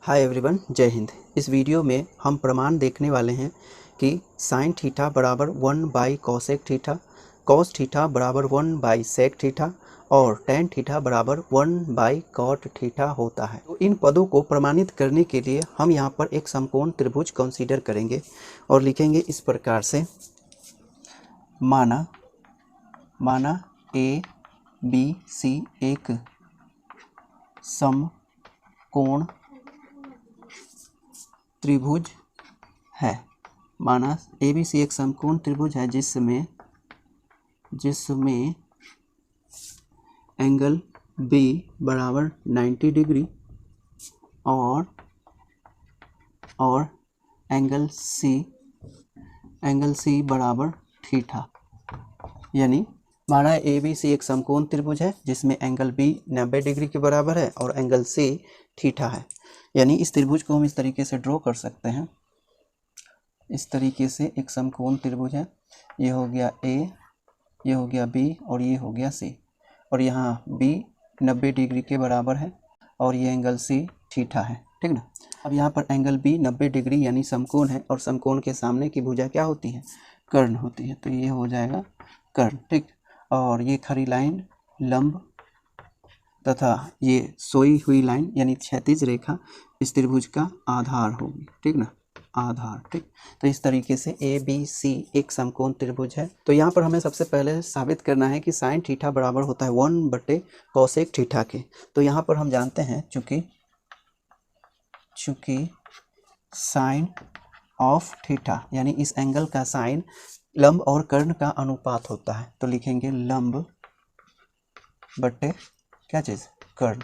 Hi everyone, जय हिंद। इस video में हम प्रमाण देखने वाले हैं कि साइन थीटा बराबर 1 कोसेक थीटा, कॉस थीटा बराबर 1 सेक थीटा और टेन थीटा बराबर 1 कॉट थीटा होता है। तो इन पदों को प्रमाणित करने के लिए हम यहाँ पर एक समकोण त्रिभुज कंसीडर करेंगे और लिखेंगे इस प्रकार से। माना ए बी सी एक समकोण त्रिभुज है। माना ABC एक समकोण त्रिभुज है जिसमें एंगल B बराबर 90 डिग्री और एंगल C बराबर थीटा। यानी माना ABC एक समकोण त्रिभुज है जिसमें एंगल B 90 डिग्री के बराबर है और एंगल C थीटा है। यानी इस त्रिभुज को हम इस तरीके से ड्रॉ कर सकते हैं। इस तरीके से एक समकोण त्रिभुज है, ये हो गया A, ये हो गया B और ये हो गया C, और यहाँ B 90 डिग्री के बराबर है और ये एंगल C थीटा है, ठीक ना। अब यहाँ पर एंगल B 90 डिग्री यानी समकोण है और समकोण के सामने की भुजा क्या होती है? कर्ण होती है। तो ये हो जाएगा कर्ण, ठीक। और ये खड़ी लाइन लंब तथा ये सोई हुई लाइन यानी क्षैतिज रेखा इस त्रिभुज का आधार होगी, ठीक ना, आधार, ठीक। तो इस तरीके से ABC एक समकोण त्रिभुज है। तो यहाँ पर हमें सबसे पहले साबित करना है कि साइन थीटा बराबर होता है 1 कोसेक थीटा के। तो यहाँ पर हम जानते हैं चूंकि साइन ऑफ थीटा यानी इस एंगल का साइन लंब और कर्ण का अनुपात होता है। तो लिखेंगे लंब बटे क्या चीज़? कर्ण,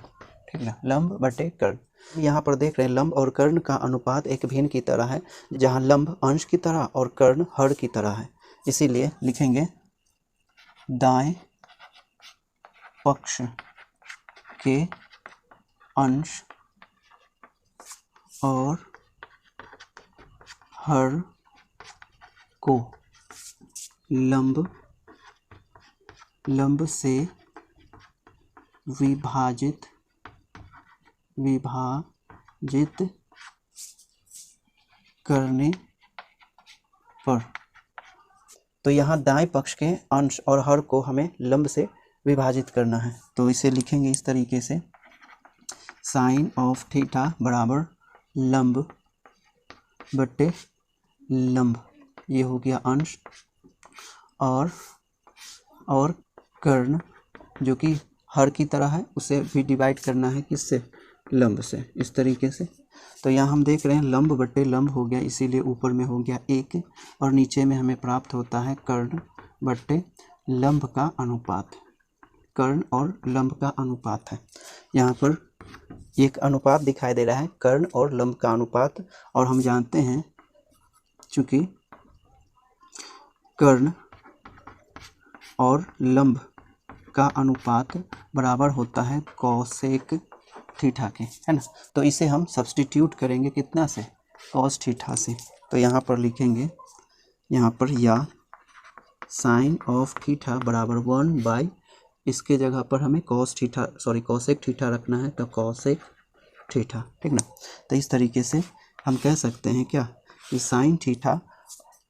ठीक ना, लंब बटे कर्ण। यहाँ पर देख रहे हैं लंब और कर्ण का अनुपात एक भिन्न की तरह है, जहाँ लंब अंश की तरह और कर्ण हर की तरह है। इसीलिए लिखेंगे दाएं पक्ष के अंश और हर को लंब से विभाजित करने पर। तो यहाँ दाएं पक्ष के अंश और हर को हमें लंब से विभाजित करना है। तो इसे लिखेंगे इस तरीके से, साइन ऑफ थीटा बराबर लंब बटे लंब, ये हो गया अंश, और कर्ण जो कि हर की तरह है उसे भी डिवाइड करना है किससे? लंब से, इस तरीके से। तो यहाँ हम देख रहे हैं लंब बटे लंब हो गया, इसीलिए ऊपर में हो गया 1 और नीचे में हमें प्राप्त होता है कर्ण बटे लंब का अनुपात। कर्ण और लंब का अनुपात है। यहाँ पर एक अनुपात दिखाई दे रहा है, कर्ण और लंब का अनुपात, और हम जानते हैं चूंकि कर्ण और लंब का अनुपात बराबर होता है कोसेक थीटा के, है ना। तो इसे हम सब्स्टिट्यूट करेंगे कितना से? कॉस थीटा से। तो यहाँ पर लिखेंगे, यहाँ पर या साइन ऑफ थीटा बराबर 1 इसके जगह पर हमें कोसेक थीटा रखना है, तो कोसेक थीटा, ठीक ना। तो इस तरीके से हम कह सकते हैं क्या कि साइन थीटा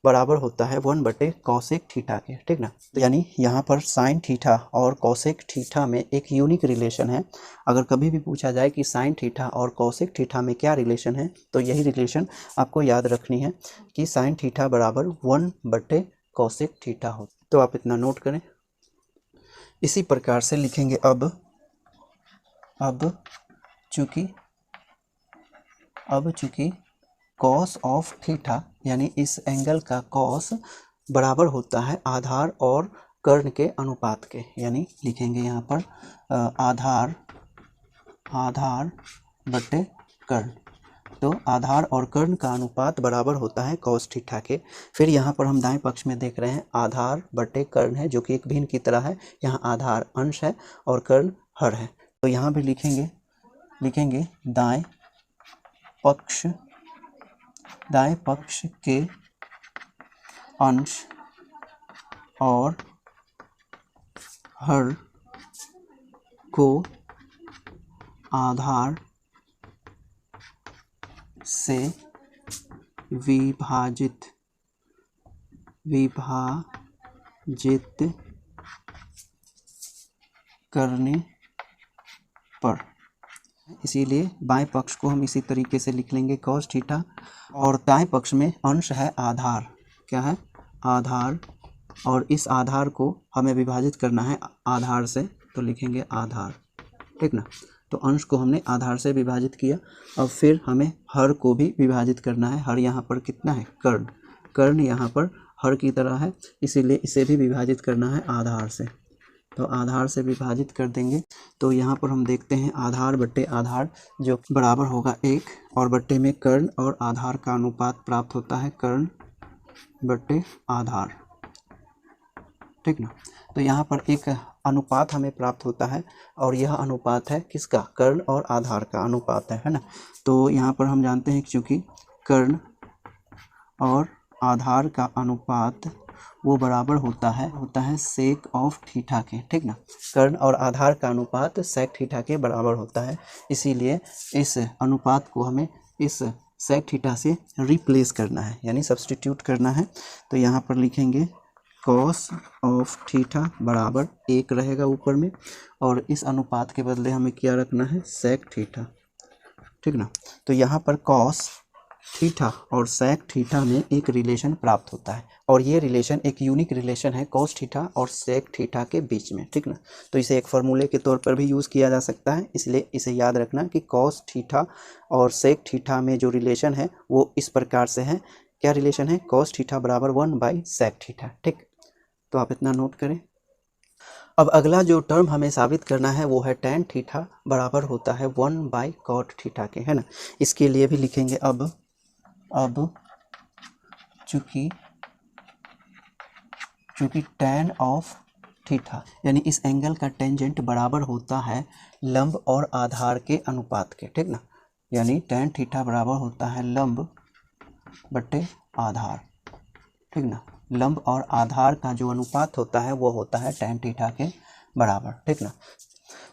बराबर होता है 1 कोसेक थीटा के, ठीक ना। तो यानी यहाँ पर साइन थीटा और कोसेक थीटा में एक यूनिक रिलेशन है। अगर कभी भी पूछा जाए कि साइन थीटा और कोसेक थीटा में क्या रिलेशन है, तो यही रिलेशन आपको याद रखनी है कि साइन थीटा बराबर 1 कोसेक थीटा हो। तो आप इतना नोट करें। इसी प्रकार से लिखेंगे अब चूंकि कॉस ऑफ थीटा यानी इस एंगल का कॉस बराबर होता है आधार और कर्ण के अनुपात के, यानी लिखेंगे यहाँ पर आधार बटे कर्ण। तो आधार और कर्ण का अनुपात बराबर होता है कॉस थीटा के। फिर यहाँ पर हम दाएं पक्ष में देख रहे हैं आधार बटे कर्ण है, जो कि एक भिन्न की तरह है। यहाँ आधार अंश है और कर्ण हर है। तो यहाँ भी लिखेंगे दाएं पक्ष के अंश और हर को आधार से विभाजित करने पर, इसीलिए बाएं पक्ष को हम इसी तरीके से लिख लेंगे cos थीटा, और दाएं पक्ष में अंश है आधार, क्या है आधार, और इस आधार को हमें विभाजित करना है आधार से, तो लिखेंगे आधार, ठीक ना। तो अंश को हमने आधार से विभाजित किया, अब फिर हमें हर को भी विभाजित करना है। हर यहाँ पर कितना है कर्ण, कर्ण यहाँ पर हर की तरह है, इसीलिए इसे भी विभाजित करना है आधार से, तो आधार से विभाजित कर देंगे। तो यहाँ पर हम देखते हैं आधार बट्टे आधार जो बराबर होगा 1, और बट्टे में कर्ण और आधार का अनुपात प्राप्त होता है कर्ण बट्टे आधार, ठीक ना। तो यहाँ पर एक अनुपात हमें प्राप्त होता है, और यह अनुपात है किसका, कर्ण और आधार का अनुपात है ना। तो यहाँ पर हम जानते हैं क्योंकि कर्ण और आधार का अनुपात वो बराबर होता है सेक ऑफ थीटा के, ठीक ना। कर्ण और आधार का अनुपात सेक थीटा के बराबर होता है, इसीलिए इस अनुपात को हमें इस सेक थीटा से रिप्लेस करना है, यानी सब्सटीट्यूट करना है। तो यहाँ पर लिखेंगे कॉस ऑफ थीटा बराबर 1 रहेगा ऊपर में, और इस अनुपात के बदले हमें क्या रखना है सेक थीटा, ठीक ना। तो यहाँ पर कॉस थीटा और सेक थीटा में एक रिलेशन प्राप्त होता है, और ये रिलेशन एक यूनिक रिलेशन है कॉस थीटा और सेक थीटा के बीच में, ठीक ना। तो इसे एक फार्मूले के तौर पर भी यूज़ किया जा सकता है, इसलिए इसे याद रखना कि कॉस थीटा और सेक थीटा में जो रिलेशन है वो इस प्रकार से है। क्या रिलेशन है, कॉस थीटा बराबर 1/सेक थीटा, ठीक। तो आप इतना नोट करें। अब अगला जो टर्म हमें साबित करना है वो है tan थीटा बराबर होता है 1/cot थीटा के, है ना। इसके लिए भी लिखेंगे अब चूंकि tan ऑफ थीटा यानी इस एंगल का टेंजेंट बराबर होता है लंब और आधार के अनुपात के, ठीक ना। यानी tan थीटा बराबर होता है लंब बट्टे आधार, ठीक ना। लंब और आधार का जो अनुपात होता है वो होता है tan थीटा के बराबर, ठीक ना।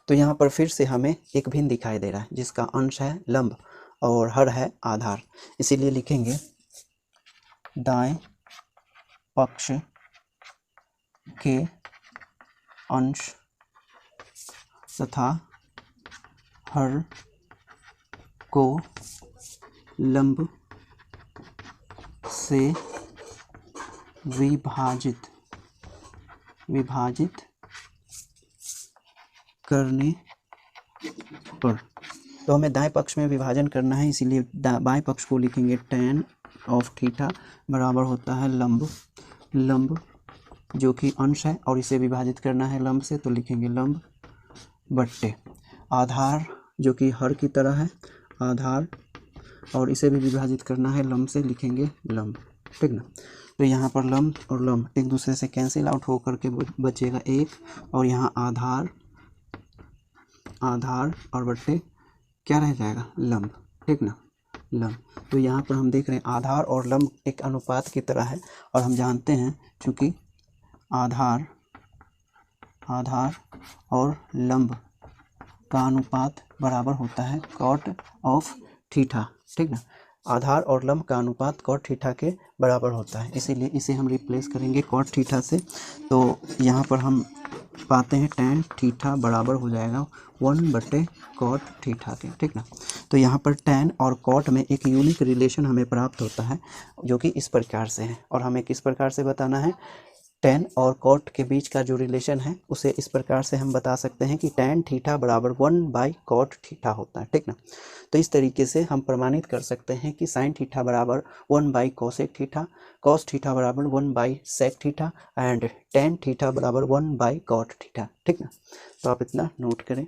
तो यहाँ पर फिर से हमें एक भिन्न दिखाई दे रहा है जिसका अंश है लंब और हर है आधार, इसीलिए लिखेंगे दाएं पक्ष के अंश तथा हर को लंब से विभाजित करने पर। तो हमें दाएं पक्ष में विभाजन करना है, इसीलिए बाएं पक्ष को लिखेंगे tan ऑफ थीटा बराबर होता है लंब जो कि अंश है, और इसे विभाजित करना है लंब से, तो लिखेंगे लंब बट्टे आधार जो कि हर की तरह है आधार, और इसे भी विभाजित करना है लंब से, लिखेंगे लंब, ठीक ना। तो यहाँ पर लंब और लंब एक दूसरे से कैंसिल आउट होकर के बचेगा 1, और यहाँ आधार और बट्टे क्या रह जाएगा लंब, ठीक ना, लंब। तो यहाँ पर हम देख रहे हैं आधार और लंब एक अनुपात की तरह है, और हम जानते हैं चूँकि आधार और लंब का अनुपात बराबर होता है कॉट ऑफ थीटा, ठीक ना। आधार और लंब का अनुपात कॉट थीटा के बराबर होता है, इसीलिए इसे हम रिप्लेस करेंगे कॉट थीटा से। तो यहाँ पर हम पाते हैं tan थीटा बराबर हो जाएगा 1/cot थीटा के, ठीक ना। तो यहाँ पर tan और cot में एक यूनिक रिलेशन हमें प्राप्त होता है जो कि इस प्रकार से है, और हमें किस प्रकार से बताना है, tan और cot के बीच का जो रिलेशन है उसे इस प्रकार से हम बता सकते हैं कि tan थीटा बराबर 1/cot थीटा होता है, ठीक ना। तो इस तरीके से हम प्रमाणित कर सकते हैं कि sin थीटा बराबर 1/cosec थीटा, cos थीटा बराबर 1/sec theta, and tan theta बराबर 1/cot थीटा, ठीक ना। तो आप इतना नोट करें।